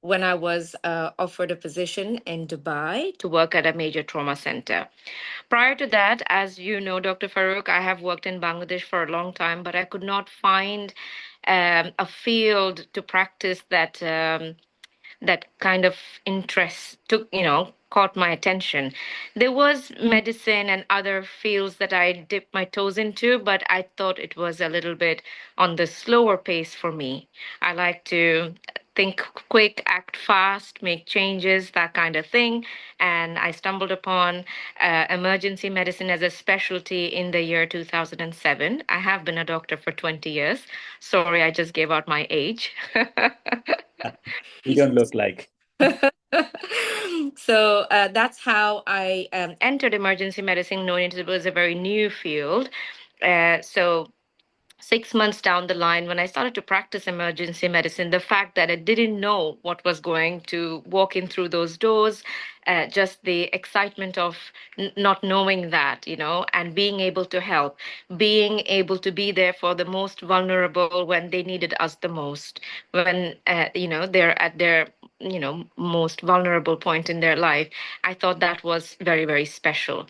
when I was offered a position in Dubai to work at a major trauma center. Prior to that, as you know, Dr. Farook, I have worked in Bangladesh for a long time, but I could not find a field to practice that kind of interest took, caught my attention. There was medicine and other fields that I dipped my toes into, but I thought it was a little bit on the slower pace for me. I like to think quick, act fast, make changes, that kind of thing. And I stumbled upon emergency medicine as a specialty in the year 2007. I have been a doctor for 20 years. Sorry, I just gave out my age. You don't look like. So that's how I entered emergency medicine, knowing it was a very new field. So 6 months down the line, when I started to practice emergency medicine, the fact that I didn't know what was going to walk in through those doors, just the excitement of not knowing that, and being able to help, being able to be there for the most vulnerable when they needed us the most, when, they're at their most vulnerable point in their life. I thought that was very, very special.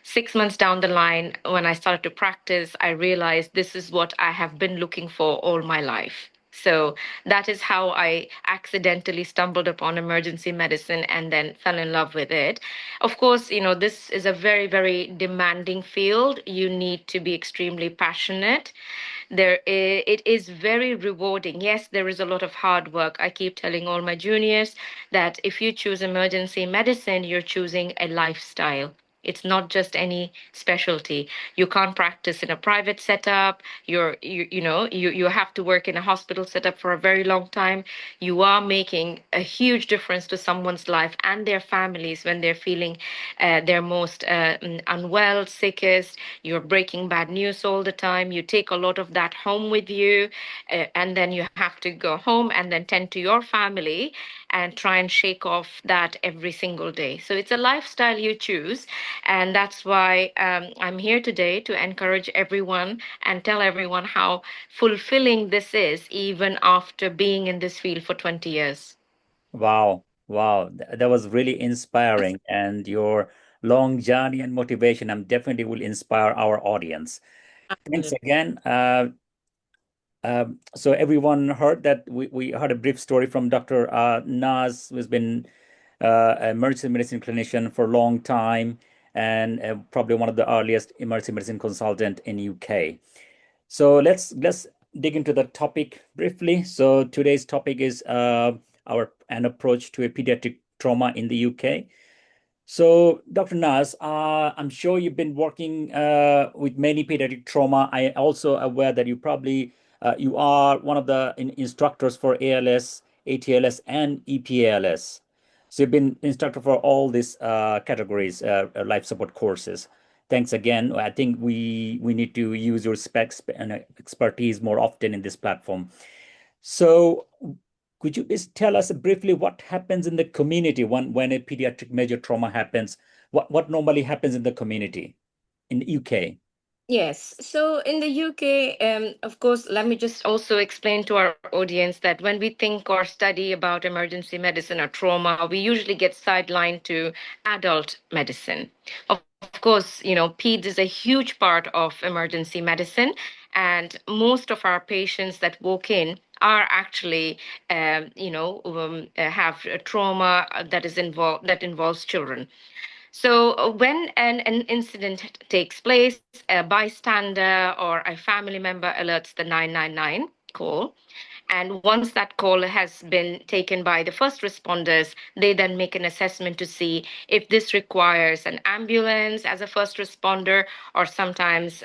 6 months down the line, when I started to practice, I realized this is what I have been looking for all my life. So that is how I accidentally stumbled upon emergency medicine and then fell in love with it. Of course, this is a very, very demanding field. You need to be extremely passionate. It is very rewarding. Yes, there is a lot of hard work. I keep telling all my juniors that if you choose emergency medicine, you're choosing a lifestyle. It's not just any specialty. You can't practice in a private setup. You have to work in a hospital setup for a very long time. You are making a huge difference to someone's life and their families when they're feeling their most unwell, sickest. You're breaking bad news all the time. You take a lot of that home with you, and then you have to go home and then tend to your family and try and shake off that every single day. So it's a lifestyle you choose. And that's why I'm here today to encourage everyone and tell everyone how fulfilling this is, even after being in this field for 20 years. Wow, wow, that was really inspiring. And your long journey and motivation, definitely will inspire our audience. Thanks Absolutely. again. So everyone heard that we heard a brief story from Dr. Naz, who's been an emergency medicine clinician for a long time and probably one of the earliest emergency medicine consultant in UK. So let's dig into the topic briefly. So today's topic is our an approach to a pediatric trauma in the UK. So, Dr. Naz, I'm sure you've been working with many pediatric trauma. I also aware that you are one of the instructors for ALS, ATLS, and EPALS. So you've been instructor for all these categories, life support courses. Thanks again. I think we need to use your specs and expertise more often in this platform. So could you please tell us briefly what happens in the community when a pediatric major trauma happens? What normally happens in the community in the UK? Yes. So in the UK, of course, let me just also explain to our audience that when we think or study about emergency medicine or trauma, we usually get sidelined to adult medicine. Of course, PEDS is a huge part of emergency medicine, and most of our patients that walk in are actually, have a trauma that involves children. So when an incident takes place, a bystander or a family member alerts the 999 call. And once that call has been taken by the first responders, they then make an assessment to see if this requires an ambulance as a first responder, or sometimes,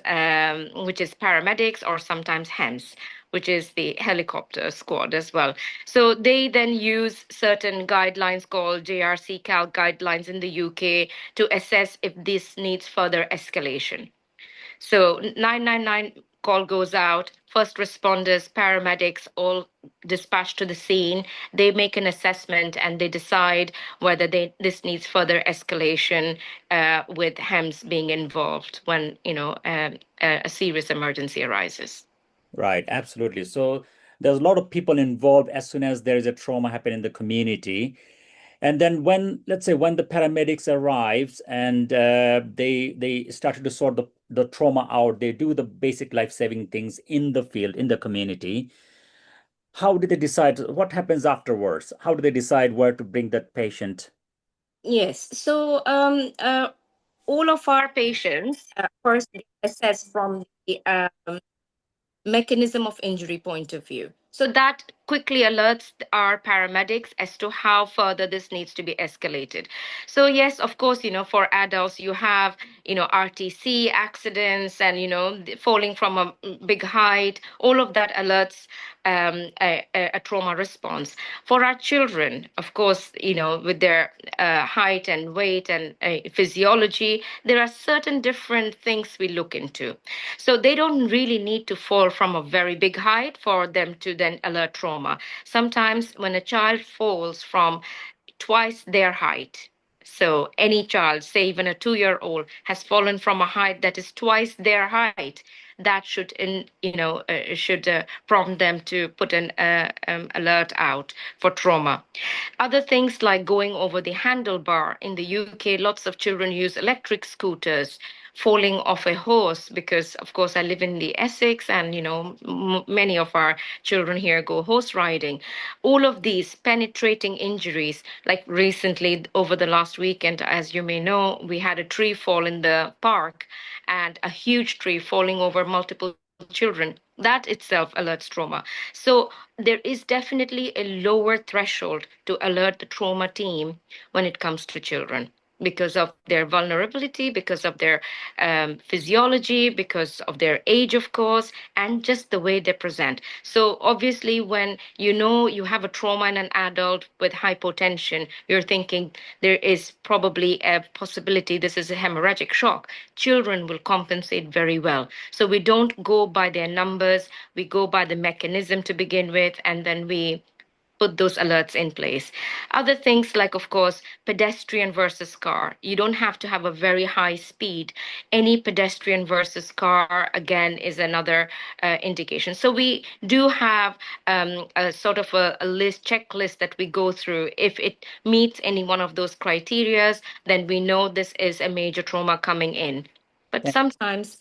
which is paramedics, or sometimes HEMS, which is the helicopter squad as well. So they then use certain guidelines called JRC Cal guidelines in the UK to assess if this needs further escalation. So 999 call goes out, first responders, paramedics all dispatched to the scene. They make an assessment and they decide whether this needs further escalation, with HEMS being involved when a serious emergency arises. Right, absolutely. So There's a lot of people involved as soon as there is a trauma happen in the community. And then when, let's say, when the paramedics arrives and they started to sort the trauma out, they do the basic life-saving things in the field, in the community. How do they decide what happens afterwards? How do they decide where to bring that patient? Yes. So all of our patients first assessed from the mechanism of injury point of view. So that quickly alerts our paramedics as to how further this needs to be escalated. So yes, of course, for adults, you have, RTC accidents and, falling from a big height, all of that alerts a trauma response. For our children, of course, with their height and weight and physiology, there are certain different things we look into. So they don't really need to fall from a very big height for them to then alert trauma. Sometimes when a child falls from twice their height, so any child, say even a 2-year-old, has fallen from a height that is twice their height, that should prompt them to put an alert out for trauma. Other things like going over the handlebar. In the UK, lots of children use electric scooters, falling off a horse, because of course I live in the Essex, and many of our children here go horse riding. All of these penetrating injuries, like recently over the last weekend, as you may know, we had a tree fall in the park, and a huge tree falling over multiple children. That itself alerts trauma. So there is definitely a lower threshold to alert the trauma team when it comes to children, because of their vulnerability, because of their physiology, because of their age, of course, and just the way they present. So, obviously, when you have a trauma in an adult with hypotension, you're thinking there is probably a possibility this is a hemorrhagic shock. Children will compensate very well. So, we don't go by their numbers, we go by the mechanism to begin with, and then we put those alerts in place. Other things like, of course, pedestrian versus car. You don't have to have a very high speed. Any pedestrian versus car, again, is another indication. So we do have a sort of a checklist that we go through. If it meets any one of those criterias, then we know this is a major trauma coming in. But sometimes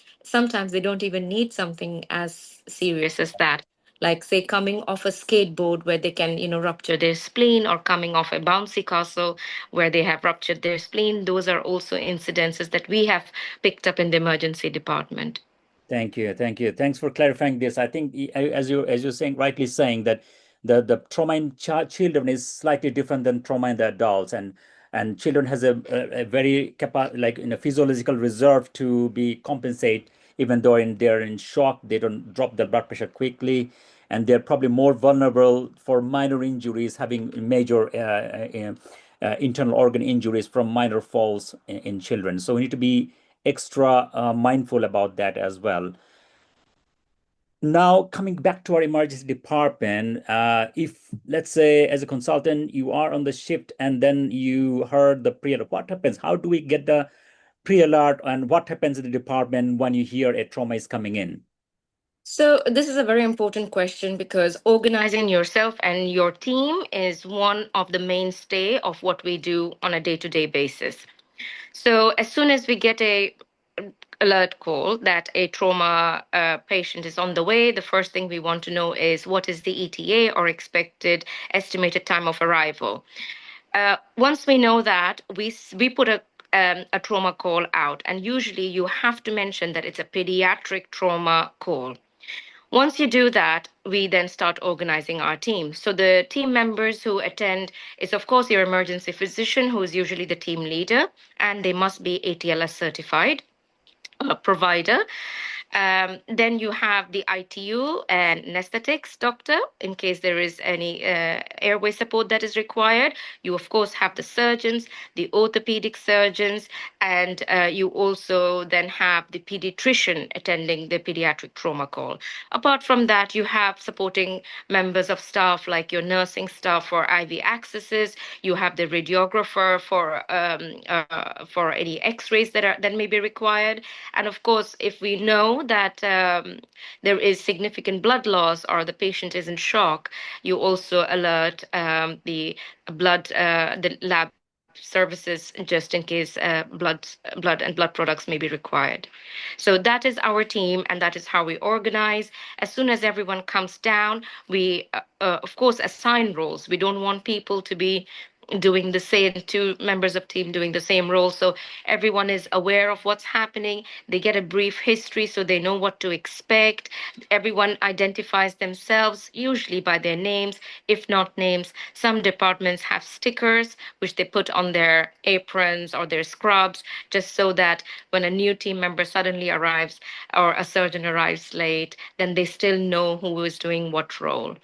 they don't even need something as serious as that. Like say coming off a skateboard where they can, rupture their spleen, or coming off a bouncy castle where they have ruptured their spleen. Those are also incidences that we have picked up in the emergency department. Thank you, thank you. Thanks for clarifying this. I think, as you're saying, rightly saying that the trauma in children is slightly different than trauma in the adults, and children has a very like in a physiological reserve to be compensate, even though they're in shock, they don't drop their blood pressure quickly, and they're probably more vulnerable for minor injuries, having major internal organ injuries from minor falls in children. So we need to be extra mindful about that as well. Now, coming back to our emergency department, if let's say as a consultant you are on the shift and then you heard the pre-alert, what happens? How do we get the pre-alert, and what happens in the department when you hear a trauma is coming in? So, this is a very important question because organizing yourself and your team is one of the mainstay of what we do on a day-to-day basis. So, as soon as we get a alert call that a trauma patient is on the way, the first thing we want to know is what is the ETA, or expected estimated time of arrival. Once we know that, we put a trauma call out, and usually you have to mention that it's a pediatric trauma call. Once you do that, we then start organizing our team. So the team members who attend is, of course, your emergency physician, who is usually the team leader, and they must be ATLS certified provider. Then you have the ITU and anesthetics doctor in case there is any airway support that is required. You, of course, have the surgeons, the orthopedic surgeons, and you also then have the pediatrician attending the pediatric trauma call. Apart from that, you have supporting members of staff like your nursing staff for IV accesses. You have the radiographer for any X-rays that may be required. And of course, if we know that there is significant blood loss or the patient is in shock, you also alert the lab services just in case blood and blood products may be required. So that is our team, and that is how we organize. As soon as everyone comes down, we of course assign roles. We don't want people to be doing the same, two members of team doing the same role, so everyone is aware of what's happening. They get a brief history so they know what to expect. Everyone identifies themselves usually by their names, if not names. Some departments have stickers which they put on their aprons or their scrubs, just so that when a new team member suddenly arrives or a surgeon arrives late, then they still know who is doing what role.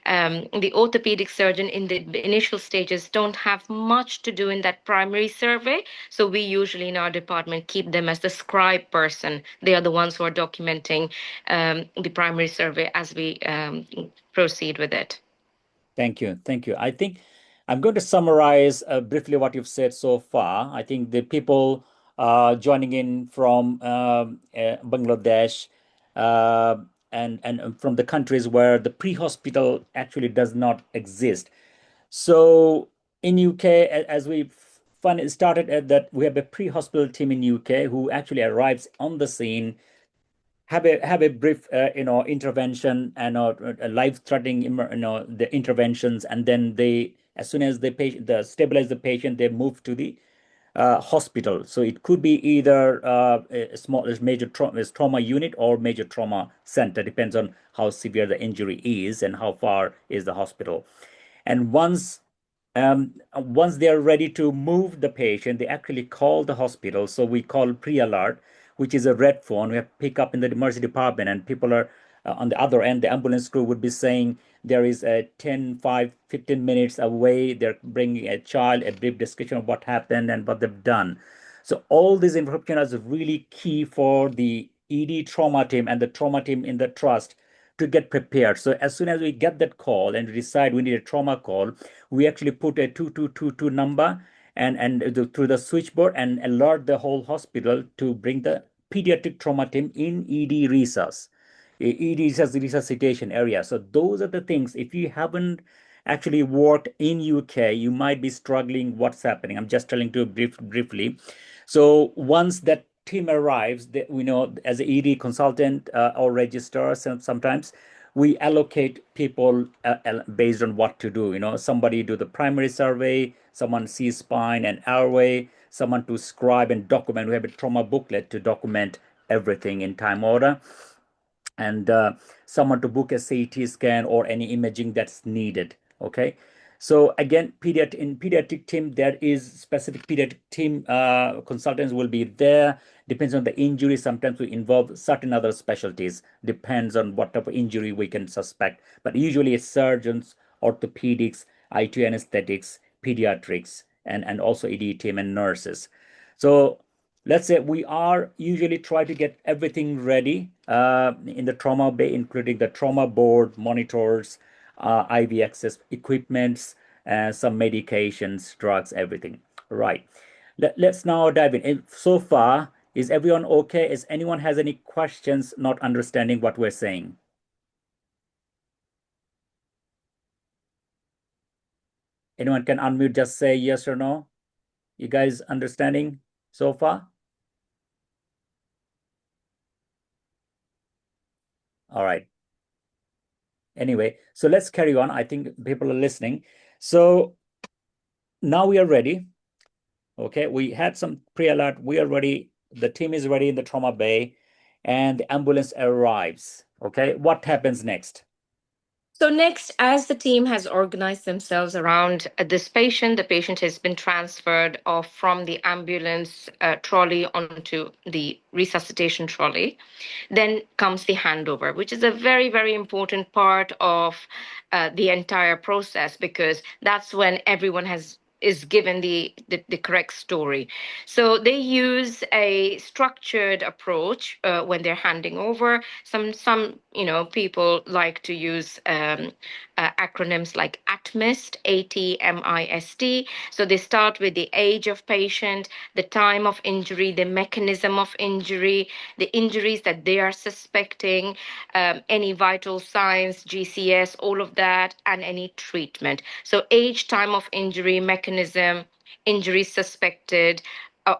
The orthopedic surgeon in the initial stages don't have much to do in that primary survey. So we usually in our department keep them as the scribe person. They are the ones who are documenting the primary survey as we proceed with it. Thank you. Thank you. I think I'm going to summarize briefly what you've said so far. I think the people joining in from Bangladesh uh, and from the countries where the pre-hospital actually does not exist. So in UK, as we started at that, we have a pre-hospital team in UK who actually arrives on the scene, have a brief intervention and a life-threatening the interventions, and then they, as soon as the patient stabilize the patient, they move to the hospital. So it could be either a small major trauma unit or major trauma center, depends on how severe the injury is and how far is the hospital. And once they are ready to move the patient, they actually call the hospital. So we call pre-alert, which is a red phone. We have pick up in the emergency department, and people are on the other end. The ambulance crew would be saying there is a 10, 5, 15 minutes away. They're bringing a child, a brief description of what happened and what they've done. So all these information is really key for the ED trauma team and the trauma team in the trust to get prepared. So as soon as we get that call and we decide we need a trauma call, we actually put a 2222 number through the switchboard and alert the whole hospital to bring the pediatric trauma team in ED resuscitation area. So those are the things. If you haven't actually worked in UK, you might be struggling what's happening. I'm just telling you briefly. So once that team arrives, we know as an ED consultant or registrar, sometimes we allocate people based on what to do. Somebody do the primary survey, someone sees spine and airway, someone to scribe and document. We have a trauma booklet to document everything in time order, and someone to book a CT scan or any imaging that's needed. Okay. So again, in pediatric team, there is specific pediatric team consultants will be there. Depends on the injury. Sometimes we involve certain other specialties. Depends on what type of injury we can suspect. But usually it's surgeons, orthopedics, IT anesthetics, pediatrics, and also ED team and nurses. So let's say we are usually try to get everything ready in the trauma bay, including the trauma board, monitors, IV access equipments, some medications, drugs, everything. Right. Let's now dive in. So far, is everyone okay? Is anyone has any questions, not understanding what we're saying? Anyone can unmute, just say yes or no. You guys understanding so far? All right. Anyway, so let's carry on. I think people are listening. So now we are ready. Okay, we had some pre-alert. We are ready. The team is ready in the trauma bay, and the ambulance arrives. Okay, what happens next? So, next, as the team has organized themselves around this patient, the patient has been transferred off from the ambulance trolley onto the resuscitation trolley. Then comes the handover, which is a very, very important part of the entire process, because that's when everyone has is given the correct story. So they use a structured approach when they're handing over. Some people like to use acronyms like ATMIST, ATMIST. So they start with the age of patient, the time of injury, the mechanism of injury, the injuries that they are suspecting, any vital signs, GCS, all of that, and any treatment. So age, time of injury, mechanism, injury suspected,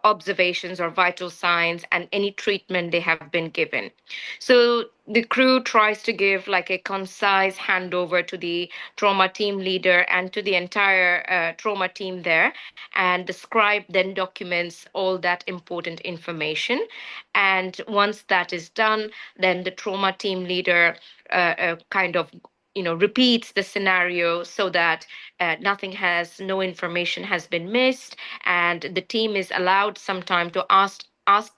observations or vital signs, and any treatment they have been given. So the crew tries to give like a concise handover to the trauma team leader and to the entire trauma team there. And the scribe then documents all that important information. And once that is done, then the trauma team leader kind of repeats the scenario so that no information has been missed, and the team is allowed some time to ask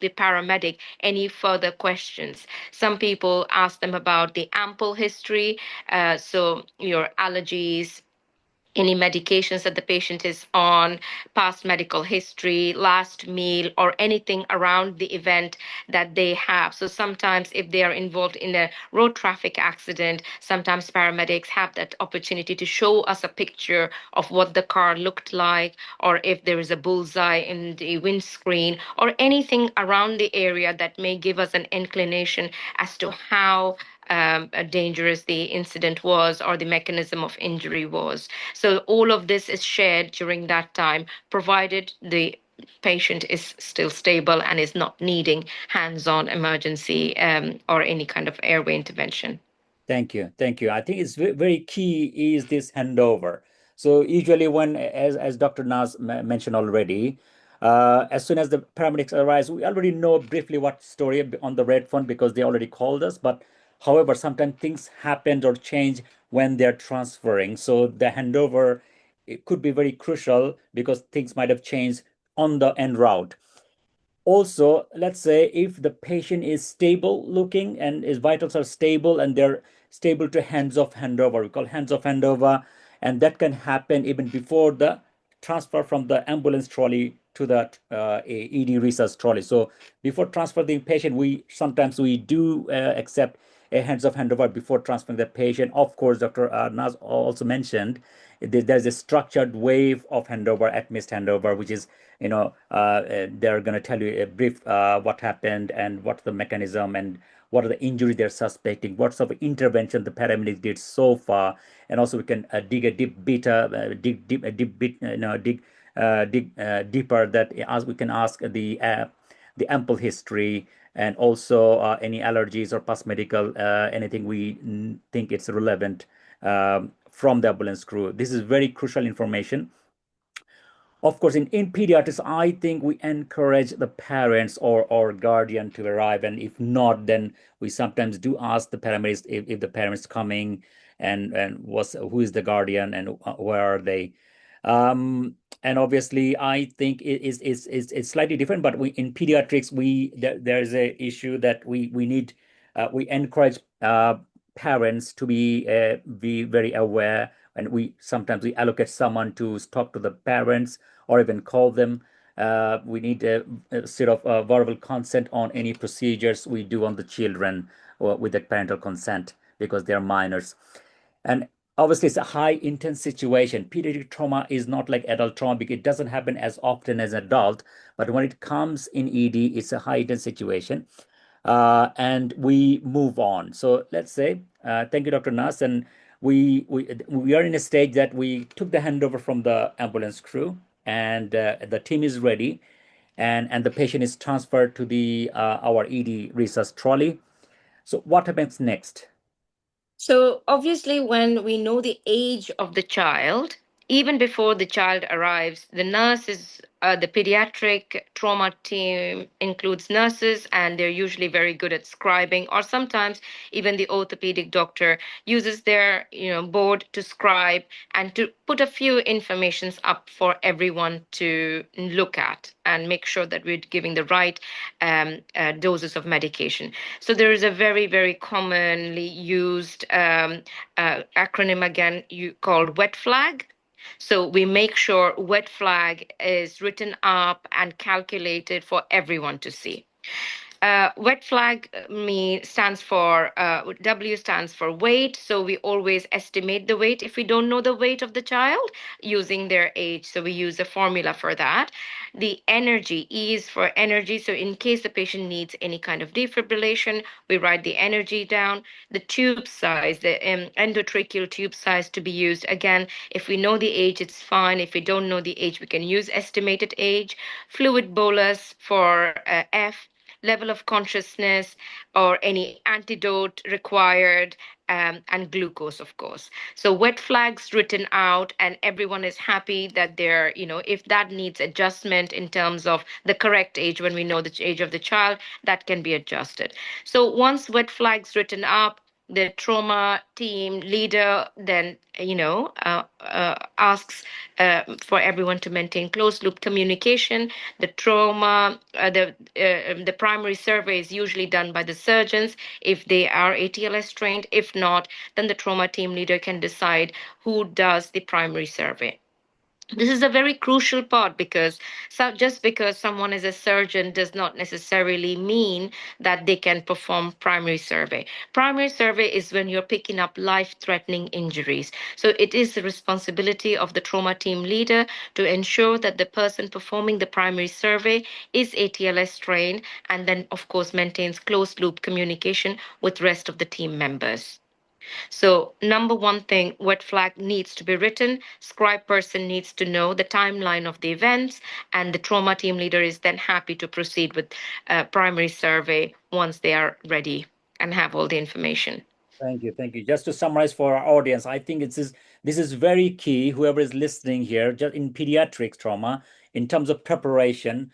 the paramedic any further questions. Some people ask them about the ample history, so your allergies, any medications that the patient is on, past medical history, last meal, or anything around the event that they have. So sometimes, if they are involved in a road traffic accident, sometimes paramedics have that opportunity to show us a picture of what the car looked like, or if there is a bullseye in the windscreen, or anything around the area that may give us an inclination as to how dangerous the incident was or the mechanism of injury was. So all of this is shared during that time, provided the patient is still stable and is not needing hands-on emergency or any kind of airway intervention. Thank you. Thank you. I think it's very key is this handover. So usually when, as Dr. Naz mentioned already, as soon as the paramedics arrive, we already know briefly what story on the red phone because they already called us. But however, sometimes things happen or change when they're transferring. So the handover, it could be very crucial because things might have changed on the en route. Also, let's say if the patient is stable looking and his vitals are stable and they're stable to hands off handover, we call hands off handover, and that can happen even before the transfer from the ambulance trolley to the ED research trolley. So before transferring the patient, we do accept a hands off handover before transferring the patient. Of course, Dr. Naz also mentioned there's a structured wave of handover, at missed handover, which is they're going to tell you a brief what happened and what's the mechanism and what are the injuries they're suspecting, what sort of intervention the paramedics did so far, and also we can dig a deep bit, dig deep, a deep bit, dig deeper that as we can ask the ample history and also any allergies or past medical anything we think it's relevant from the ambulance crew. This is very crucial information. Of course, in pediatrics, I think we encourage the parents or guardian to arrive, and if not, then we sometimes do ask the paramedics if the parents coming and who is the guardian and where are they. And obviously, I think it's slightly different, but we in pediatrics there is a issue that we encourage parents to be very aware, and we sometimes we allocate someone to talk to the parents or even call them. We need a sort of verbal consent on any procedures we do on the children with the parental consent because they're minors. And obviously, it's a high intense situation. Pediatric trauma is not like adult trauma because it doesn't happen as often as adult. But when it comes in ED, it's a high intense situation. And we move on. So let's say, thank you, Dr. Nas, and we are in a stage that we took the handover from the ambulance crew, and the team is ready, and the patient is transferred to the our ED research trolley. So what happens next? So, obviously, when we know the age of the child, even before the child arrives, the pediatric trauma team includes nurses, and they're usually very good at scribing, or sometimes even the orthopedic doctor uses their board to scribe and to put a few informations up for everyone to look at and make sure that we're giving the right doses of medication. So there is a very, very commonly used acronym again, called wet flag. So we make sure wet flag is written up and calculated for everyone to see. Wet flag stands for W stands for weight. So we always estimate the weight if we don't know the weight of the child using their age. So we use a formula for that. The energy, E is for energy. So in case the patient needs any kind of defibrillation, we write the energy down. The tube size, the endotracheal tube size to be used. Again, if we know the age, it's fine. If we don't know the age, we can use estimated age. Fluid bolus for F, level of consciousness or any antidote required, and glucose, of course. So wet flags written out, and everyone is happy that they're, if that needs adjustment in terms of the correct age, when we know the age of the child, that can be adjusted. So once wet flags written up, the trauma team leader then asks for everyone to maintain closed loop communication. The trauma the primary survey is usually done by the surgeons if they are ATLS trained. If not, then the trauma team leader can decide who does the primary survey. This is a very crucial part because just because someone is a surgeon does not necessarily mean that they can perform primary survey. Primary survey is when you're picking up life-threatening injuries. So it is the responsibility of the trauma team leader to ensure that the person performing the primary survey is ATLS trained and then of course maintains closed loop communication with rest of the team members. So, number one thing, wet flag needs to be written. Scribe person needs to know the timeline of the events, and the trauma team leader is then happy to proceed with primary survey once they are ready and have all the information. Thank you. Thank you. Just to summarize for our audience, I think this is very key. Whoever is listening here, just in pediatric trauma, in terms of preparation,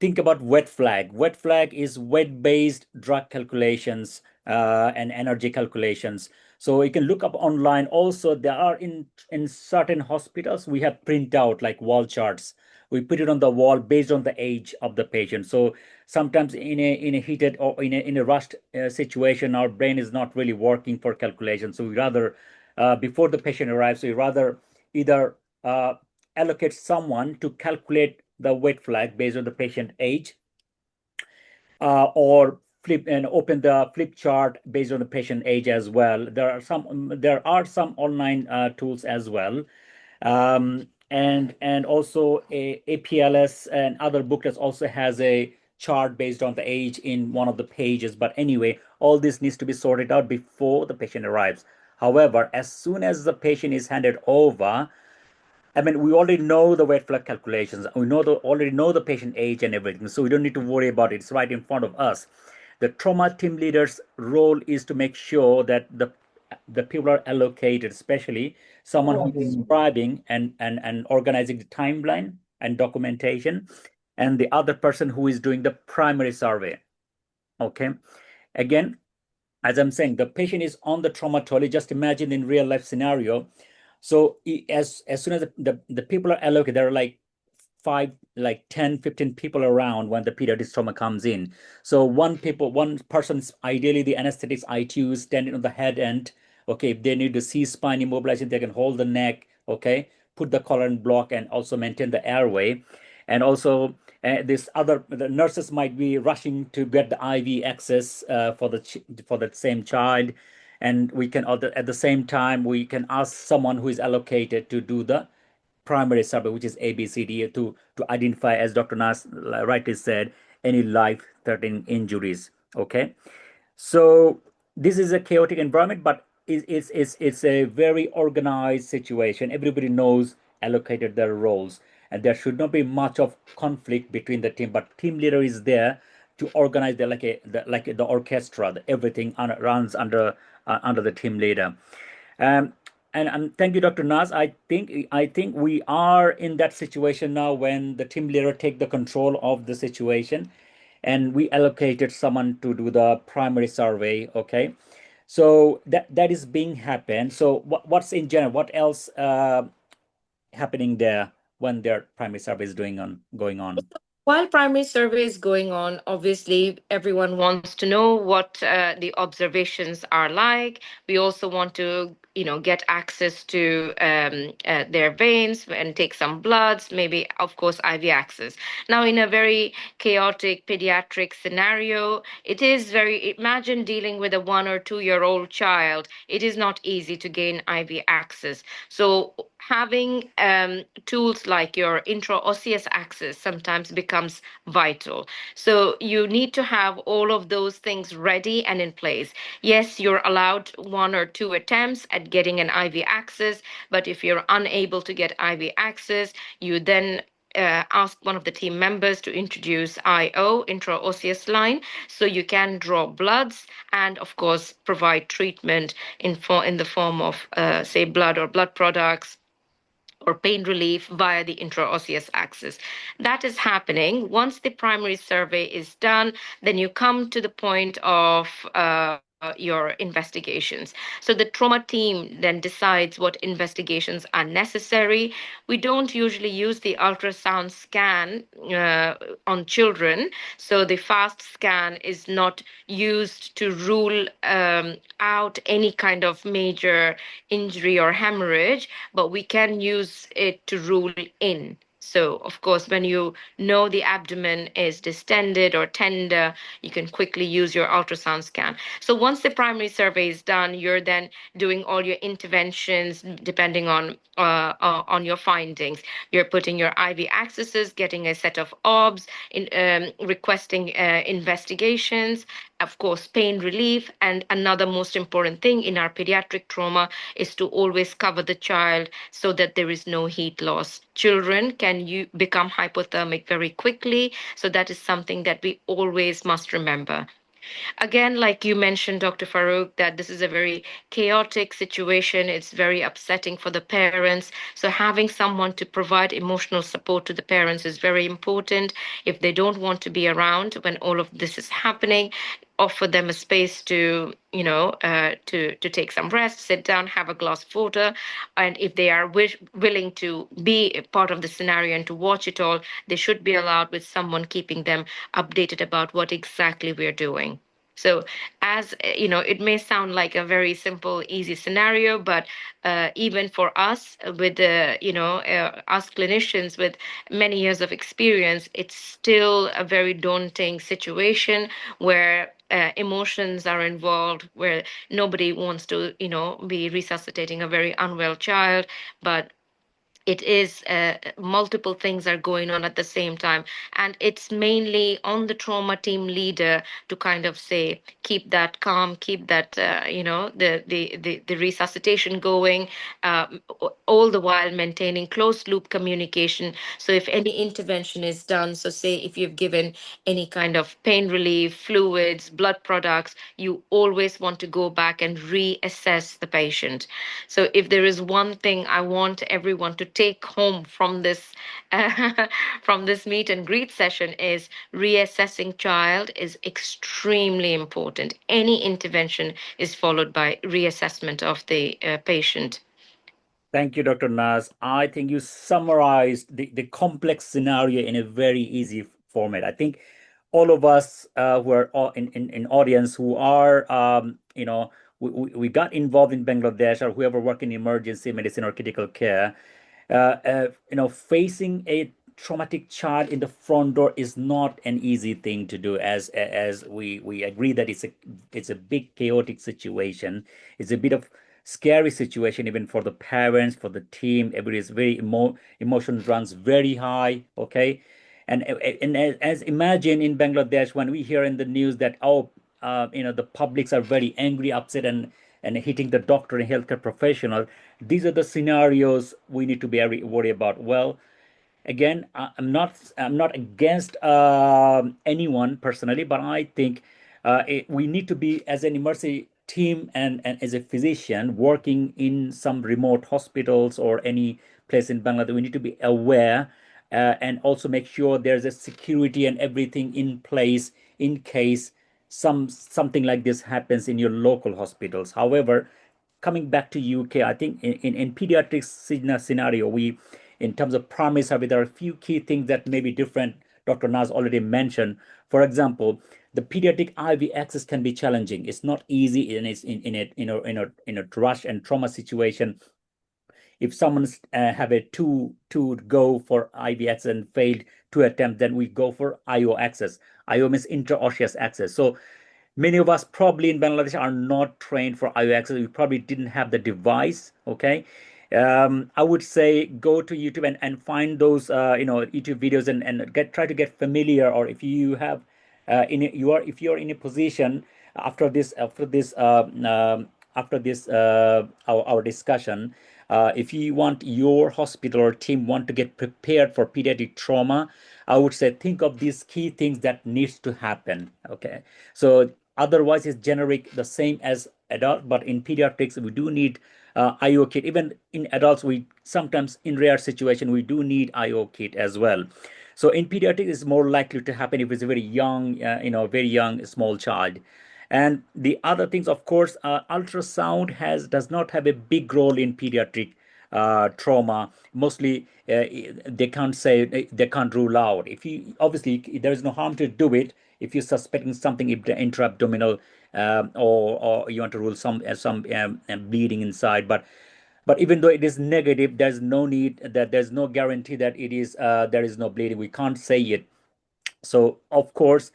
think about wet flag. Wet flag is weight-based drug calculations and energy calculations. So you can look up online. Also, there are in certain hospitals we have print out like wall charts. We put it on the wall based on the age of the patient. So sometimes in a heated or in a rushed situation, our brain is not really working for calculation. So we rather before the patient arrives, we rather either allocate someone to calculate the wet flag based on the patient age, or flip and open the flip chart based on the patient age as well. There are some online tools as well, and also APLS and other booklets also has a chart based on the age in one of the pages. But anyway, all this needs to be sorted out before the patient arrives. However, as soon as the patient is handed over, I mean, we already know the wet flag calculations. We already know the patient age and everything, so we don't need to worry about it. It's right in front of us. The trauma team leader's role is to make sure that the people are allocated, especially someone who is scribing and organizing the timeline and documentation, and the other person who is doing the primary survey. Okay. Again, as I'm saying, the patient is on the trauma trolley. Just imagine in real life scenario. So as soon as the people are allocated, there are like 10, 15 people around when the pediatric trauma comes in. So one person's ideally the anesthetics ITU is standing on the head end. Okay, if they need to see spine immobilization, they can hold the neck. Okay, put the collar and block and also maintain the airway. And also the nurses might be rushing to get the IV access for the same child, and we can at the same time we can ask someone who is allocated to do the primary survey, which is ABCD, to identify, as Dr. Nas rightly said, any life-threatening injuries. Okay, so this is a chaotic environment, but it's a very organized situation. Everybody knows allocated their roles, and there should not be much of conflict between the team. But team leader is there to organize the orchestra. Everything runs under the team leader. Um, and thank you, Dr. Naz. I think we are in that situation now when the team leader take the control of the situation, and we allocated someone to do the primary survey. Okay, so that is being happened. So what's in general? What else happening there when their primary survey is going on? While primary survey is going on, obviously everyone wants to know what the observations are like. We also want to, get access to their veins and take some bloods, maybe, of course, IV access. Now, in a very chaotic pediatric scenario, it is very, imagine dealing with a 1 or 2 year old child. It is not easy to gain IV access. So having tools like your intraosseous access sometimes becomes vital. So you need to have all of those things ready and in place. Yes, you're allowed 1 or 2 attempts at getting an IV access, but if you're unable to get IV access, you then ask one of the team members to introduce IO, intraosseous line, so you can draw bloods and, of course, provide treatment in the form of, say, blood or blood products or pain relief via the intraosseous axis. That is happening. Once the primary survey is done, then you come to the point of your investigations. So the trauma team then decides what investigations are necessary. We don't usually use the ultrasound scan on children. So the fast scan is not used to rule out any kind of major injury or hemorrhage, but we can use it to rule in. So, of course, when you know the abdomen is distended or tender, you can quickly use your ultrasound scan. So, once the primary survey is done, you're then doing all your interventions depending on your findings. You're putting your IV accesses, getting a set of OBS, requesting investigations, of course, pain relief, and another most important thing in our pediatric trauma is to always cover the child so that there is no heat loss. Children can become hypothermic very quickly, so that is something that we always must remember. Again, like you mentioned, Dr. Farouk, that this is a very chaotic situation. It's very upsetting for the parents. So, having someone to provide emotional support to the parents is very important. If they don't want to be around when all of this is happening, offer them a space to, to take some rest, sit down, have a glass of water, and if they are willing to be a part of the scenario and to watch it all, they should be allowed with someone keeping them updated about what exactly we're doing. So, as it may sound like a very simple, easy scenario, but even for us, with us clinicians with many years of experience, it's still a very daunting situation where emotions are involved, where nobody wants to, be resuscitating a very unwell child, but it is multiple things are going on at the same time, and it's mainly on the trauma team leader to kind of say keep that calm, keep that the resuscitation going, all the while maintaining closed loop communication. So if any intervention is done, so say if you've given any kind of pain relief, fluids, blood products, you always want to go back and reassess the patient. So if there is one thing I want everyone to take home from this from this meet and greet session is reassessing child is extremely important. Any intervention is followed by reassessment of the patient. Thank you, Dr. Naz. I think you summarized the complex scenario in a very easy format. I think all of us who are in audience who are, we got involved in Bangladesh or whoever work in emergency medicine or critical care, facing a traumatic child in the front door is not an easy thing to do. As we agree that it's a big chaotic situation. It's a bit of scary situation even for the parents, for the team. Everybody is very emotion runs very high. Okay, and as imagine in Bangladesh when we hear in the news that the publics are very angry, upset, and hitting the doctor and healthcare professional. These are the scenarios we need to be very worried about. Well, again, I'm not against anyone personally, but I think we need to be as an emergency team and as a physician working in some remote hospitals or any place in Bangladesh. We need to be aware and also make sure there's a security and everything in place in case something like this happens in your local hospitals. However, coming back to UK, I think in pediatrics scenario, we in terms of primary survey, there are a few key things that may be different Dr. Naz already mentioned. For example, the pediatric IV access can be challenging. It's not easy, and it's in a rush and trauma situation. If someone's have a two go for IV access and failed two attempts, then we go for IO access. IO means intraosseous access. So many of us probably in Bangladesh are not trained for IO access. We probably didn't have the device. Okay. I would say go to YouTube and find those YouTube videos and try to get familiar. Or if you have if you're in a position after this our discussion, if you want your hospital or team want to get prepared for pediatric trauma, I would say think of these key things that needs to happen. Okay, so otherwise it's generic, the same as adult, but in pediatrics we do need IO kit. Even in adults, we sometimes in rare situation we do need IO kit as well. So in pediatrics, it's more likely to happen if it's a very young, very young small child. And the other things, of course, ultrasound does not have a big role in pediatric trauma. Mostly, they can't rule out. If you obviously there is no harm to do it if you're suspecting something intra-abdominal, or you want to rule some bleeding inside. But even though it is negative, there's no guarantee that it is there is no bleeding. We can't say it. So of course,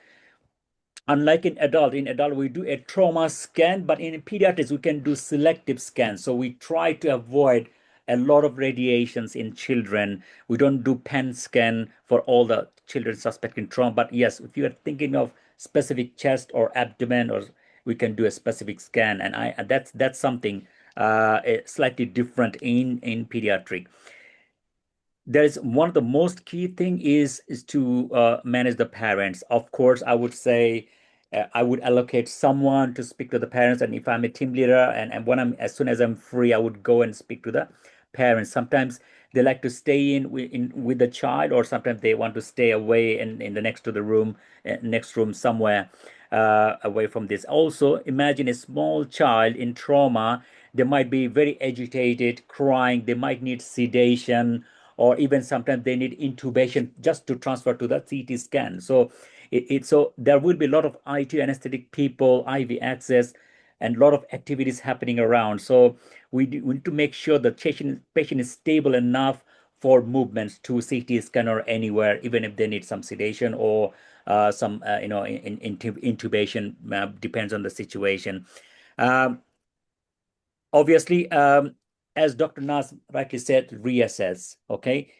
unlike in adult we do a trauma scan, but in pediatrics we can do selective scans. So we try to avoid a lot of radiations in children. We don't do pen scan for all the children suspecting trauma. But yes, if you are thinking of specific chest or abdomen, or we can do a specific scan, and I that's something slightly different in pediatric. There's one of the most key thing is to manage the parents. Of course, I would say I would allocate someone to speak to the parents, and if I'm a team leader, and when I'm as soon as I'm free, I would go and speak to the parents. Sometimes they like to stay with the child, or sometimes they want to stay away in the next room somewhere away from this. Also, imagine a small child in trauma. They might be very agitated, crying. They might need sedation, or even sometimes they need intubation just to transfer to the CT scan. So so there will be a lot of IT anesthetic people, IV access, and a lot of activities happening around. So we need to make sure the patient is stable enough for movements to CT scan or anywhere, even if they need some sedation or some intubation. Depends on the situation. Um, Obviously, as Dr. Nas rightly said, reassess. Okay,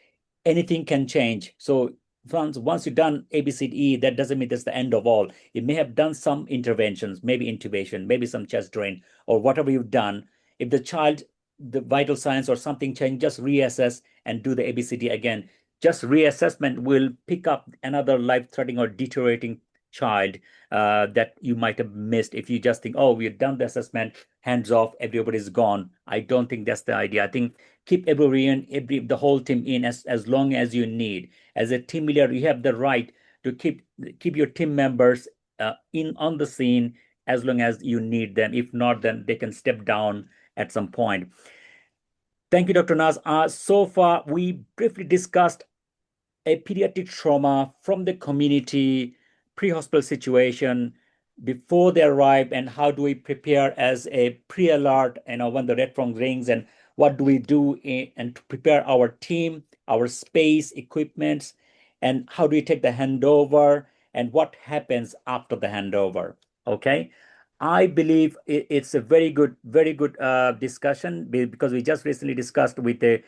anything can change. So once you've done ABCDE, that doesn't mean that's the end of all. You may have done some interventions, maybe intubation, maybe some chest drain, or whatever you've done. If the vital signs or something change, just reassess and do the ABCD again. Just reassessment will pick up another life-threatening or deteriorating child that you might have missed if you just think, oh, we've done the assessment, hands off, everybody's gone. I don't think that's the idea. I think keep the whole team in as long as you need. As a team leader, you have the right to keep your team members in on the scene as long as you need them. If not, then they can step down at some point. Thank you, Dr. Naz. So far, we briefly discussed a pediatric trauma from the community, pre-hospital situation, before they arrive, and how do we prepare as a pre-alert, when the red phone rings, and what do we do and to prepare our team, our space, equipments, and how do we take the handover, and what happens after the handover. Okay. I believe it's a very good discussion, because we just recently discussed with the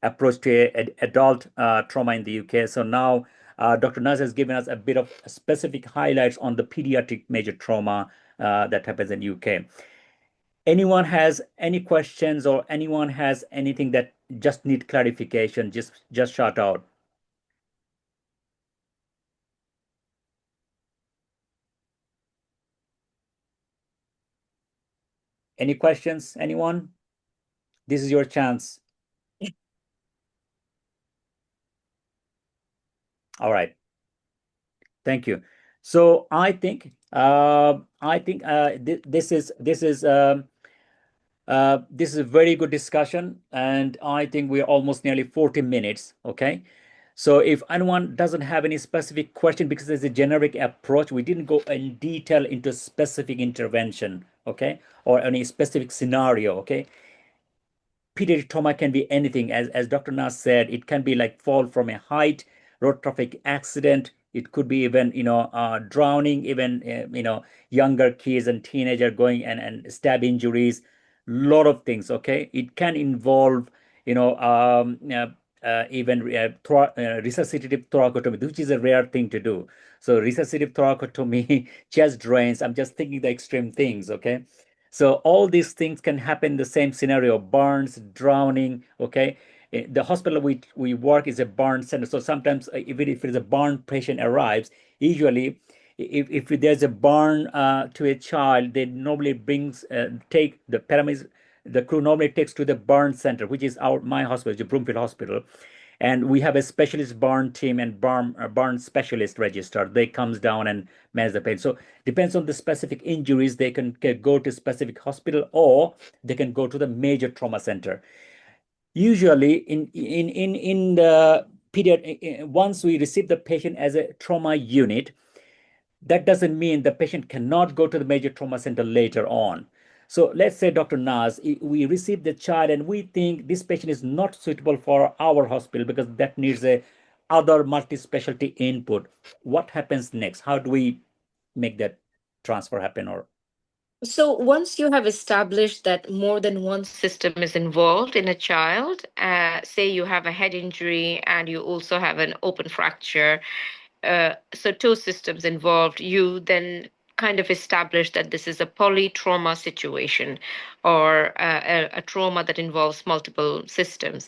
approach to adult trauma in the UK. So now Dr. Naz has given us a bit of specific highlights on the pediatric major trauma that happens in UK. Anyone has any questions, or anyone has anything that just need clarification, just shout out. Any questions, anyone? This is your chance. All right. Thank you. So this is a very good discussion, and I think we're almost nearly 40 minutes. Okay. So if anyone doesn't have any specific question, because there's a generic approach, we didn't go in detail into specific intervention, okay, or any specific scenario, okay. Pediatric trauma can be anything. As Dr. Nas said, it can be like fall from a height, road traffic accident. It could be even, drowning, even, younger kids and teenager going and stab injuries, lot of things. Okay. It can involve, even resuscitative thoracotomy, which is a rare thing to do. So resuscitative thoracotomy, chest drains. I'm just thinking the extreme things. Okay. So all these things can happen in the same scenario: burns, drowning. Okay, the hospital we work is a burn center. So sometimes, even if it's a burn patient arrives, usually if there's a burn to a child, they normally take the paramedics. The crew normally takes to the burn center, which is my hospital, the Broomfield Hospital, and we have a specialist burn team and burn specialist register. They comes down and manage the pain. So depends on the specific injuries, they can go to specific hospital, or they can go to the major trauma center. Usually in the pediatric, once we receive the patient as a trauma unit, that doesn't mean the patient cannot go to the major trauma center later on. So let's say, Dr. Naz, we receive the child and we think this patient is not suitable for our hospital because that needs a other multi-specialty input. What happens next? How do we make that transfer happen? Or So once you have established that more than one system is involved in a child, say you have a head injury and you also have an open fracture, so two systems involved, you then kind of establish that this is a polytrauma situation or a trauma that involves multiple systems.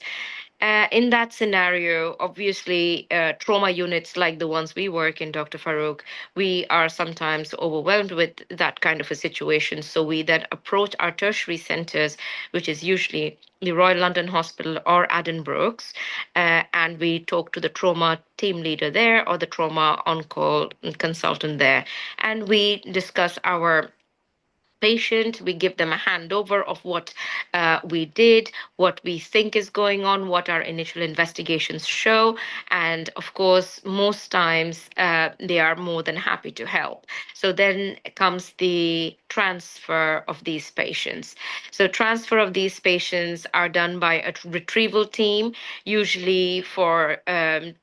In that scenario, obviously, trauma units like the ones we work in, Dr. Farouk, we are sometimes overwhelmed with that kind of a situation. So we then approach our tertiary centers, which is usually the Royal London Hospital or Addenbrooke's, and we talk to the trauma team leader there or the trauma on-call consultant there, and we discuss our patient. We give them a handover of what we did, what we think is going on, what our initial investigations show. And of course, most times they are more than happy to help. So then comes the transfer of these patients. So, transfer of these patients are done by a retrieval team. Usually, for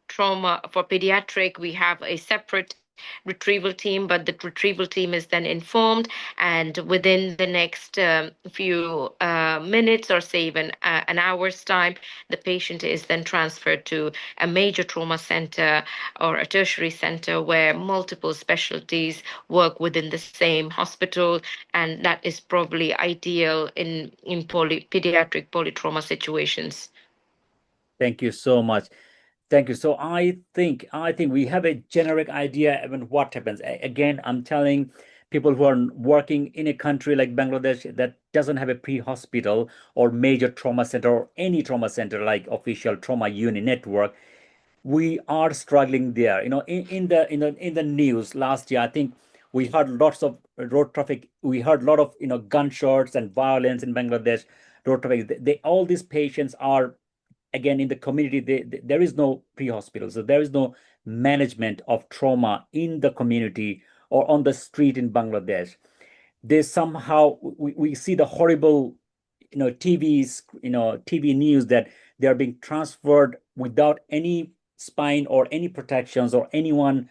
trauma, for pediatric, we have a separate retrieval team, but the retrieval team is then informed, and within the next few minutes, or say even an hour's time, the patient is then transferred to a major trauma center or a tertiary center where multiple specialties work within the same hospital, and that is probably ideal in pediatric polytrauma situations. thank you so much. Thank you. So I think we have a generic idea even what happens. Again, I'm telling people who are working in a country like Bangladesh that doesn't have a pre-hospital or major trauma center or any trauma center like official trauma unit network, we are struggling there. In the news last year, I think we heard lots of road traffic. We heard a lot of gunshots and violence in Bangladesh. Road traffic. All these patients are again in the community. There is no pre-hospital, so there is no management of trauma in the community or on the street in Bangladesh. They somehow we see the horrible TV news that they are being transferred without any spine or any protections or anyone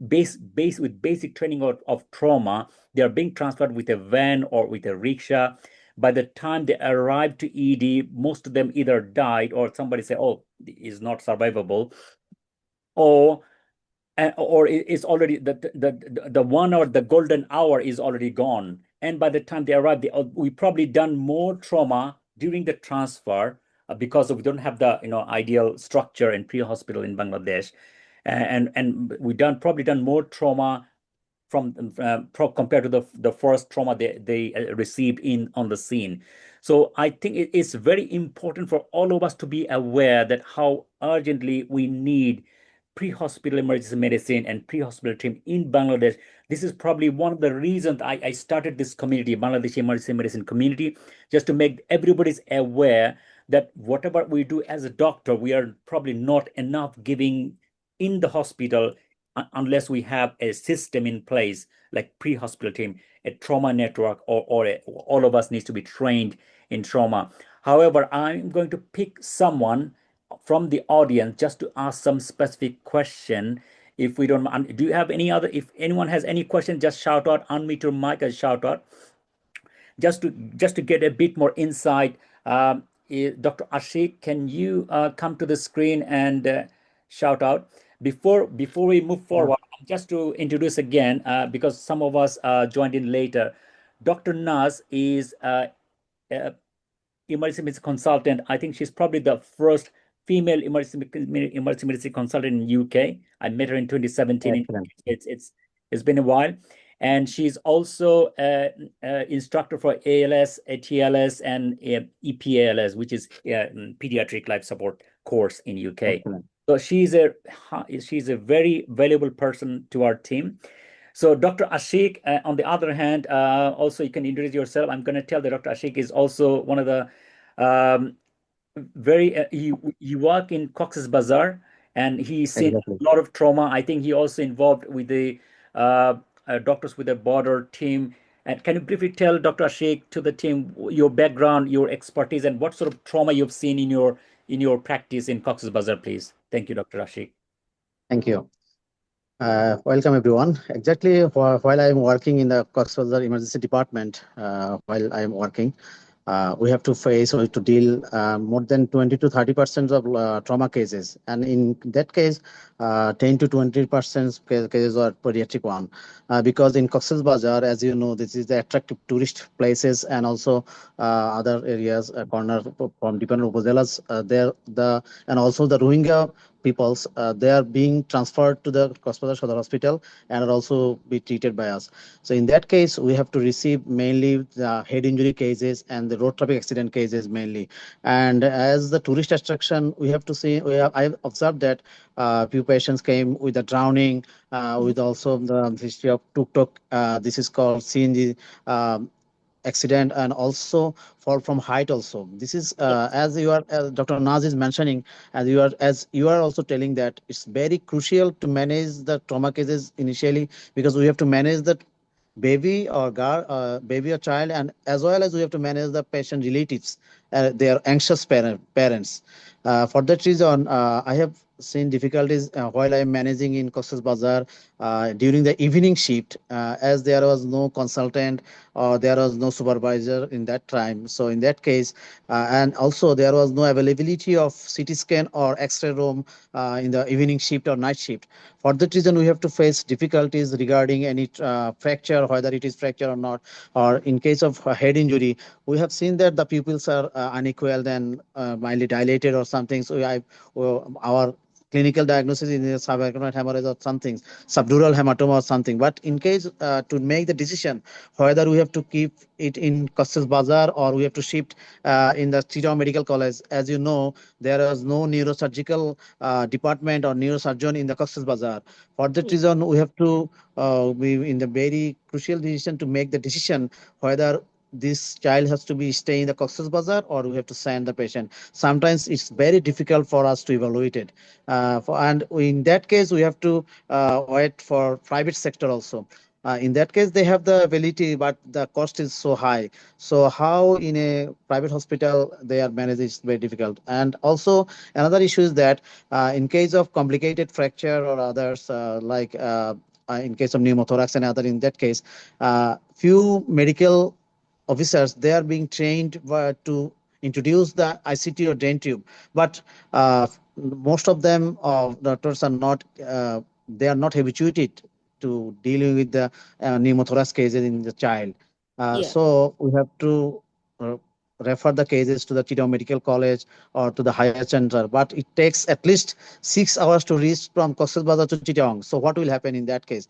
base with basic training of trauma. They are being transferred with a van or with a rickshaw. By the time they arrive to ED, most of them either died or somebody say, "Oh, is not survivable," or or it's already the 1 hour, the golden hour is already gone. And by the time they arrive, we probably done more trauma during the transfer because we don't have the ideal structure and pre-hospital in Bangladesh, and we probably done more trauma from compared to the first trauma they received in on the scene. So I think it's very important for all of us to be aware that how urgently we need pre-hospital emergency medicine and pre-hospital team in Bangladesh. This is probably one of the reasons I started this community, Bangladesh Emergency Medicine Community, just to make everybody's aware that whatever we do as a doctor, we are probably not enough giving in the hospital unless we have a system in place, like pre-hospital team, a trauma network, all of us needs to be trained in trauma. However, I'm going to pick someone from the audience just to ask some specific question. If we don't, do you have any other? If anyone has any question, just shout out, unmute your mic and shout out, just to get a bit more insight. Dr. Ashik, can you come to the screen and shout out before we move Yeah, forward? Just to introduce again, because some of us joined in later. Dr. Naz is a emergency medicine consultant. I think she's probably the first female emergency medicine consultant in UK. I met her in 2017. excellent. It's been a while, and she's also an instructor for ALS, TLS, and EPALS, which is pediatric life support course in UK. Excellent. So she's a very valuable person to our team. So Dr. Ashik, on the other hand, also you can introduce yourself. I'm going to tell that Dr. Ashik is also one of the um, you work in Cox's Bazar, and he's seen Exactly. a lot of trauma. I think he also involved with the Doctors with a Border team. And can you briefly tell Dr. Ashik to the team your background, your expertise, and what sort of trauma you've seen in your practice in Cox's Bazar, please? Thank you, Dr. Ashik. Thank you. Welcome everyone. Exactly while I am working in the Coxswaller Emergency Department, while I am working, we have to face or to deal more than 20 to 30% of trauma cases, and in that case, 10 to 20% cases are pediatric one. Because in Cox's Bazar, as you know, this is the attractive tourist places and also other areas, corner from different upazilas. There the and also the Rohingya peoples, they are being transferred to the Cox's Bazar Hospital and are also be treated by us. So in that case, we have to receive mainly the head injury cases and the road traffic accident cases mainly. And as the tourist attraction, we have to see. I observed that few patients came with the drowning, with also the history of tuk-tuk. This is called CNG. Accident and also fall from height also. This is as you are Dr. Naz is mentioning, as you are also telling that it's very crucial to manage the trauma cases initially, because we have to manage the baby or child, and as well as we have to manage the patient relatives, their anxious parents. For that reason, I have seen difficulties while I am managing in Cox's Bazar during the evening shift, as there was no consultant or there was no supervisor in that time. So in that case, and also there was no availability of CT scan or X-ray room in the evening shift or night shift. For that reason, we have to face difficulties regarding any fracture, whether it is fracture or not, or in case of head injury, we have seen that the pupils are unequal and mildly dilated or something. So our clinical diagnosis is subarachnoid hemorrhage or something, subdural hematoma or something. But in case to make the decision whether we have to keep it in Cox's Bazar or we have to shift in the Chittagong Medical College, as you know, there is no neurosurgical department or neurosurgeon in the Cox's Bazar. For that reason, we have to be in the very crucial decision to make the decision whether this child has to be stay in the Cox's Bazar or we have to send the patient. Sometimes it's very difficult for us to evaluate it. And in that case, we have to wait for private sector also. In that case, they have the ability, but the cost is so high. So how in a private hospital they are managed is very difficult. And also another issue is that in case of complicated fracture or others, in case of pneumothorax and other, in that case, few medical officers, they are being trained to introduce the ICT or drain tube, but most of them doctors are not they are not habituated to dealing with the pneumothorax cases in the child. Yeah. So we have to uh, refer the cases to the Chittagong Medical College or to the higher center, but it takes at least 6 hours to reach from Cox's Bazar to Chittagong. So what will happen in that case?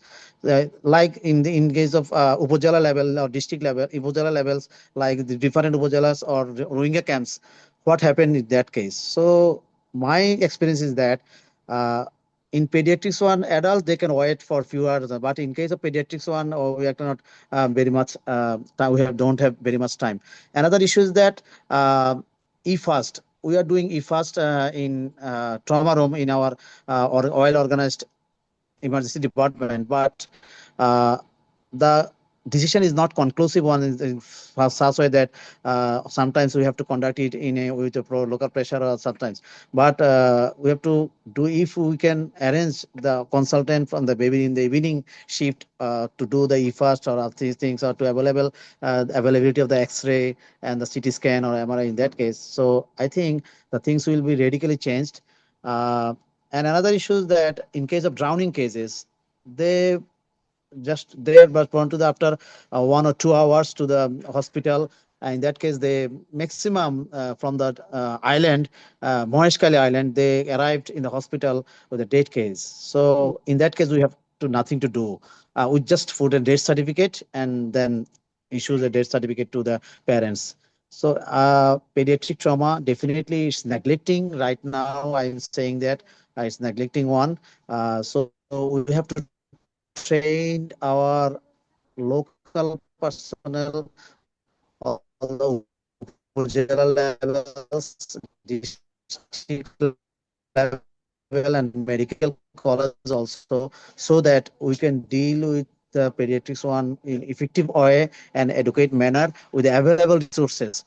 Like in case of Upazila level or district level, Upazila levels, like the different Upazilas or Rohingya camps, what happened in that case? So my experience is that uh, in pediatrics one, adults they can wait for few hours, but in case of pediatrics one, we cannot very much time. We don't have very much time. Another issue is that e-fast. we are doing e-fast in trauma room in our or oil organized emergency department, but the decision is not conclusive one in such way that sometimes we have to conduct it in a with a local pressure or sometimes, but we have to do if we can arrange the consultant from the baby in the evening shift to do the e-fast or these things or to available availability of the x-ray and the ct scan or mri in that case. So I think the things will be radically changed. uh, and another issue is that in case of drowning cases, they just they are respond to the after 1 or 2 hours to the hospital. In that case, they maximum from that island, Moheshkali Island, they arrived in the hospital with a dead case. So in that case, we have to nothing to do. We just put a death certificate and then issue the death certificate to the parents. So pediatric trauma definitely is neglecting right now. I'm saying that it's neglecting one. So we have to train our local personnel, all the regional levels, district levels, and medical college also, so that we can deal with the pediatrics one in effective way and educate manner with the available resources.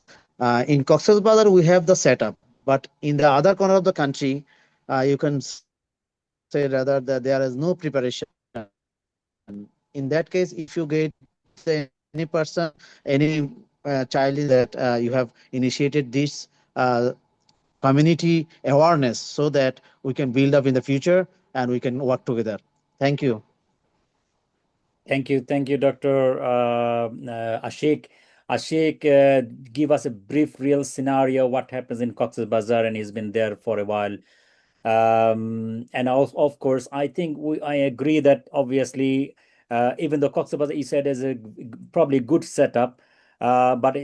In Cox's Bazar, we have the setup, but in the other corner of the country, you can say rather that there is no preparation. In that case, if you get any person, any child is that you have initiated this community awareness so that we can build up in the future and we can work together. Thank you. Thank you, Dr. Ashik. Ashik, give us a brief, real scenario. What happens in Cox's Bazar, and he's been there for a while. And of course, I think I agree that obviously, even though Cox's Bazar, he said, is a probably good setup, but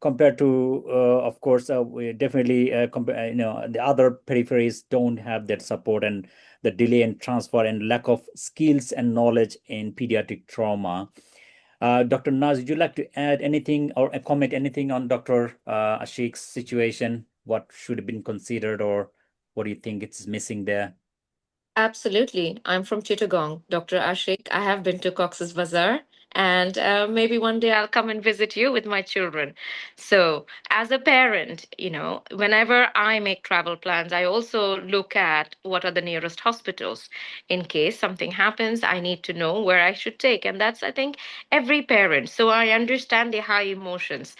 compared to, of course, we definitely, the other peripheries don't have that support, and the delay in transfer and lack of skills and knowledge in pediatric trauma. Dr. Naz, would you like to add anything or comment anything on Dr. Ashik's situation? What should have been considered, or what do you think it's missing there? Absolutely. I'm from Chittagong, Dr. Ashik. I have been to Cox's Bazar, and maybe one day I'll come and visit you with my children. So, as a parent, whenever I make travel plans, I also look at what are the nearest hospitals. In case something happens, I need to know where I should take. And that's, I think, every parent. So, I understand the high emotions.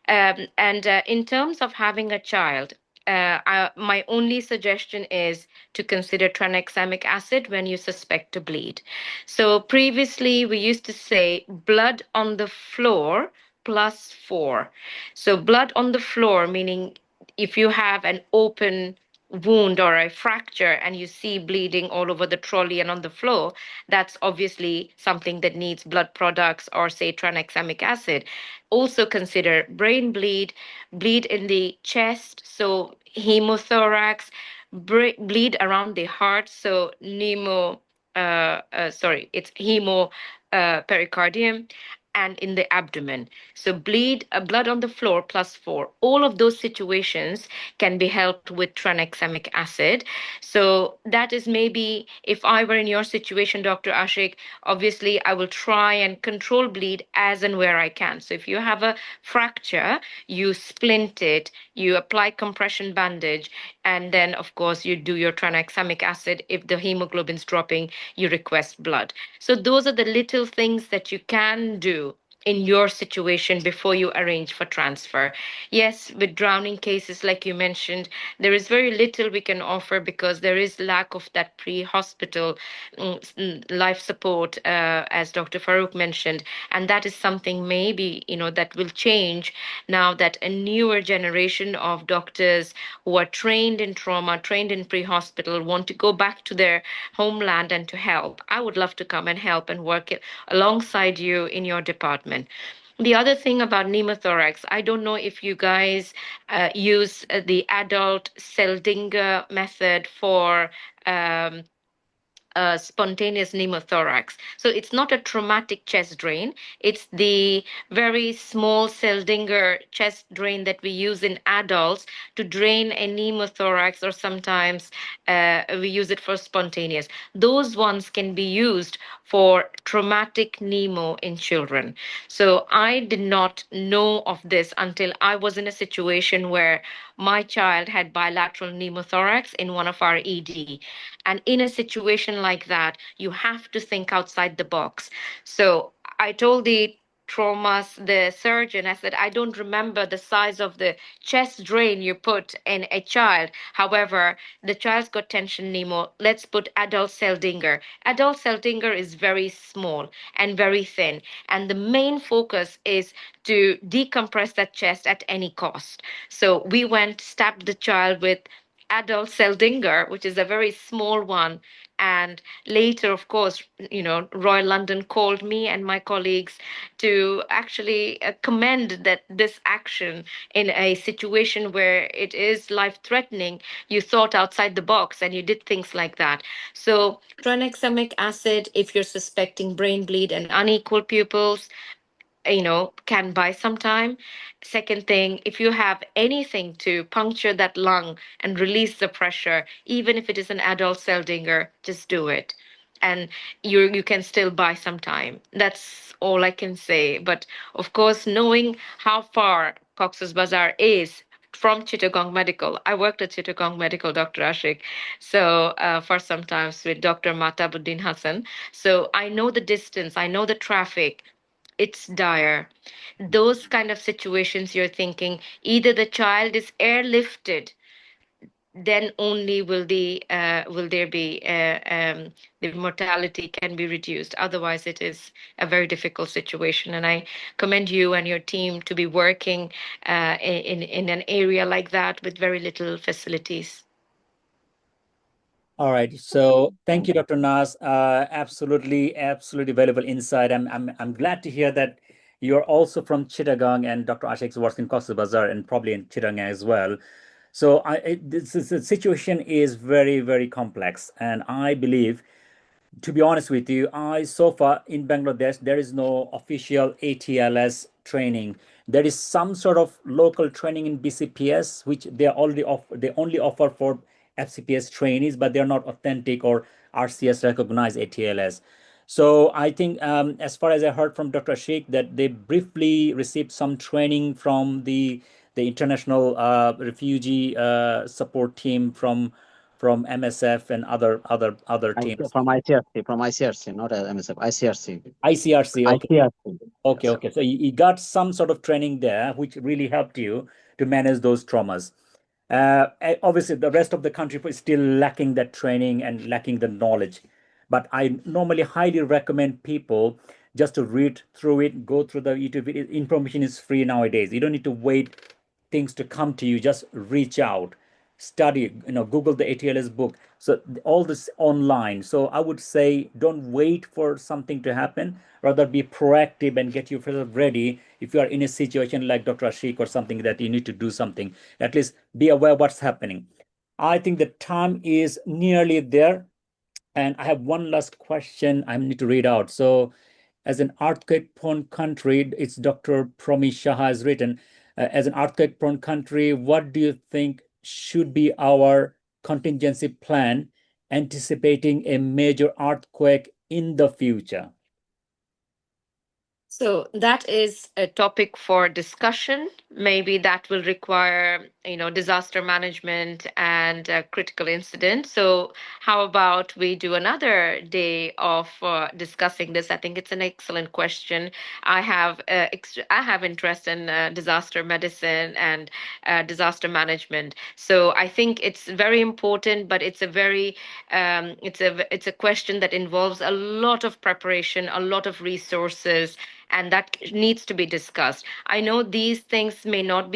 And in terms of having a child, my only suggestion is to consider tranexamic acid when you suspect a bleed. So previously, we used to say blood on the floor +4. So blood on the floor, meaning if you have an open wound or a fracture and you see bleeding all over the trolley and on the floor, that's obviously something that needs blood products or, say, tranexamic acid. Also consider brain bleed, bleed in the chest, so hemothorax, bleed around the heart, so it's hemo pericardium, and in the abdomen. So blood on the floor +4. All of those situations can be helped with tranexamic acid. So that is maybe if I were in your situation, Dr. Ashik, obviously I will try and control bleed as and where I can. So if you have a fracture, you splint it, you apply compression bandage, and then of course you do your tranexamic acid. If the hemoglobin's dropping, you request blood. So those are the little things that you can do in your situation before you arrange for transfer. Yes, with drowning cases, like you mentioned, there is very little we can offer because there is lack of that pre-hospital life support, as Dr. Farook mentioned, and that is something maybe that will change now that a newer generation of doctors who are trained in trauma, trained in pre-hospital, want to go back to their homeland and to help. I would love to come and help and work alongside you in your department. The other thing about pneumothorax, I don't know if you guys use the adult Seldinger method for spontaneous pneumothorax. So it's not a traumatic chest drain. It's the very small Seldinger chest drain that we use in adults to drain a pneumothorax, or sometimes we use it for spontaneous. Those ones can be used for traumatic pneumo in children. So I did not know of this until I was in a situation where my child had bilateral pneumothorax in one of our ED. And in a situation like that, you have to think outside the box. So I told the surgeon, I said, I don't remember the size of the chest drain you put in a child. However, the child's got tension pneumo. Let's put adult Seldinger. Adult Seldinger is very small and very thin. And the main focus is to decompress that chest at any cost. So we went, stabbed the child with adult Seldinger, which is a very small one. And later, of course, Royal London called me and my colleagues to actually commend that this action in a situation where it is life threatening, you thought outside the box and you did things like that. So, tranexamic acid, if you're suspecting brain bleed and unequal pupils, can buy some time. Second thing, if you have anything to puncture that lung and release the pressure, even if it is an adult Seldinger, just do it. And you can still buy some time. That's all I can say. But of course, knowing how far Cox's Bazar is from Chittagong Medical. I worked at Chittagong Medical, Dr. Ashik, so for some times with Dr. Matabuddin Hassan. So I know the distance, I know the traffic, it's dire. Those kind of situations you're thinking either the child is airlifted, then only will there be the mortality can be reduced. Otherwise, it is a very difficult situation. And I commend you and your team to be working in an area like that with very little facilities. All right. So thank you, Dr. Naz. Absolutely valuable insight. I'm glad to hear that you're also from Chittagong and Dr. Ashik works in Cox's Bazar and probably in Chittagong as well. So the situation is very complex, and I believe, to be honest with you, I so far in Bangladesh there is no official ATLS training. There is some sort of local training in BCPS, which they only offer for FCPS trainees, but they are not authentic or RCS recognized ATLS. So I think, as far as I heard from Dr. Sheikh, that they briefly received some training from the international refugee support team from MSF and other teams. From ICRC, not MSF, ICRC. ICRC, okay. ICRC. Okay, Yes. okay. So you got some sort of training there, which really helped you to manage those traumas. Obviously, the rest of the country is still lacking that training and lacking the knowledge. But I normally highly recommend people just to read through it, go through the YouTube. Information is free nowadays. You don't need to wait things to come to you. Just reach out, study, Google the ATLS book. So all this online. So I would say don't wait for something to happen. Rather be proactive and get yourself ready. If you are in a situation like Dr. Ashik or something that you need to do something, at least be aware what's happening. I think the time is nearly there. And I have one last question I need to read out. So, as an earthquake-prone country, it's Dr. Promi Shah has written, as an earthquake-prone country, what do you think should be our contingency plan anticipating a major earthquake in the future? So that is a topic for discussion. Maybe that will require, disaster management and critical incident. So how about we do another day of discussing this? I think it's an excellent question. I have interest in disaster medicine and disaster management. So I think it's very important, but it's a question that involves a lot of preparation, a lot of resources, and that needs to be discussed. I know these things we may not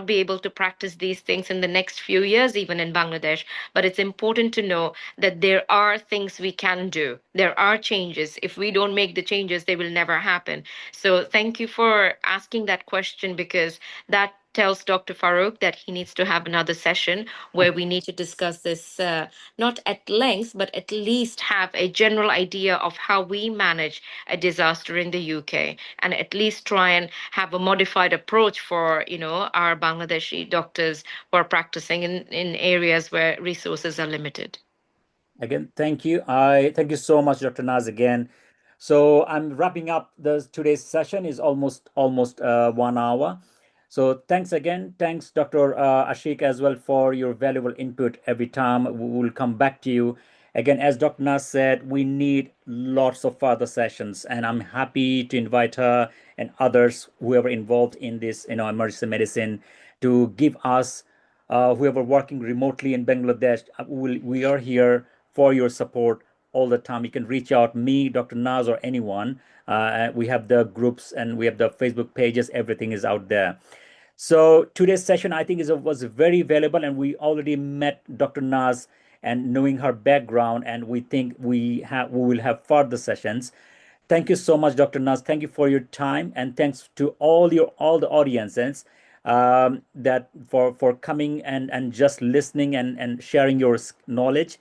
be able to practice these things in the next few years, even in Bangladesh, but it's important to know that there are things we can do. There are changes. If we don't make the changes, they will never happen. So thank you for asking that question, because that tells Dr. Farouk that he needs to have another session where we need to discuss this, not at length, but at least have a general idea of how we manage a disaster in the UK, and at least try and have a modified approach for, our Bangladeshi doctors who are practicing in areas where resources are limited. Again, thank you. I thank you so much, Dr. Naz, again. So I'm wrapping up the today's session is almost 1 hour. So thanks again. Thanks, Dr. Ashik, as well for your valuable input every time. We will come back to you. Again, as Dr. Nas said, we need lots of further sessions, and I'm happy to invite her and others, whoever involved in this, emergency medicine, to give us, whoever working remotely in Bangladesh, we are here for your support all the time. You can reach out me, Dr. Naz, or anyone. We have the groups and we have the Facebook pages. Everything is out there. So today's session, I think, was very valuable, and we already met Dr. Naz and knowing her background, and we think we will have further sessions. Thank you so much, Dr. Naz. Thank you for your time, and thanks to all the audiences that for coming and just listening and sharing your knowledge.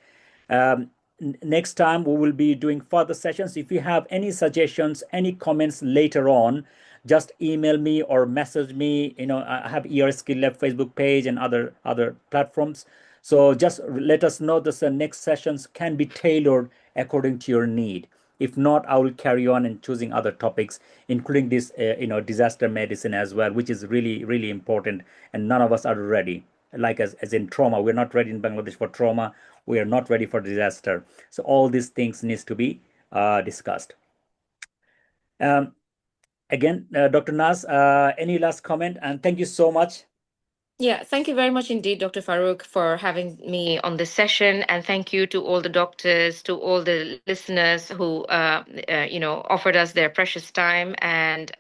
Next time we will be doing further sessions. If you have any suggestions, any comments later on, just email me or message me. I have ER Skill Lab Facebook page and other platforms. So just let us know that the next sessions can be tailored according to your need. If not, I will carry on in choosing other topics, including this, disaster medicine as well, which is really, really important. And none of us are ready. Like as in trauma, we're not ready in Bangladesh for trauma. We are not ready for disaster. So all these things needs to be discussed. Again, Dr. Naz, any last comment? And thank you so much. Yeah, thank you very much indeed, Dr. Farouk, for having me on this session, and thank you to all the doctors, to all the listeners who, offered us their precious time. And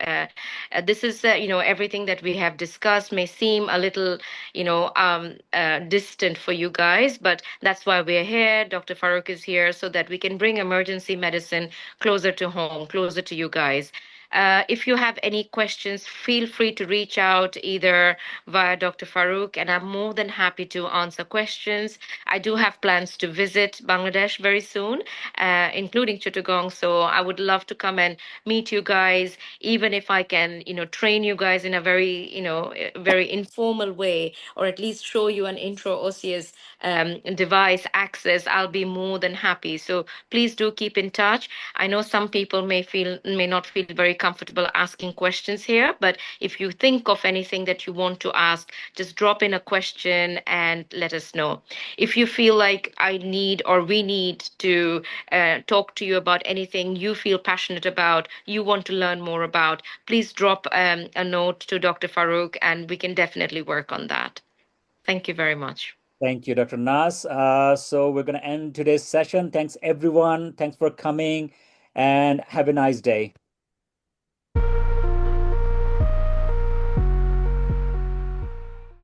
this is, everything that we have discussed may seem a little, distant for you guys, but that's why we're here. Dr. Farouk is here so that we can bring emergency medicine closer to home, closer to you guys. If you have any questions, feel free to reach out either via Dr. Farouk, and I'm more than happy to answer questions. I do have plans to visit Bangladesh very soon, including Chittagong. So I would love to come and meet you guys, even if I can, train you guys in a very, very informal way, or at least show you an intra-osseous device access. I'll be more than happy. So please do keep in touch. I know some people may not feel very comfortable asking questions here, but if you think of anything that you want to ask, just drop in a question and let us know. If you feel like I need or we need to talk to you about anything you feel passionate about, you want to learn more about, please drop a note to Dr. Farouk and we can definitely work on that. Thank you very much. Thank you, Dr. Nas. So we're going to end today's session. Thanks, everyone. Thanks for coming, and have a nice day.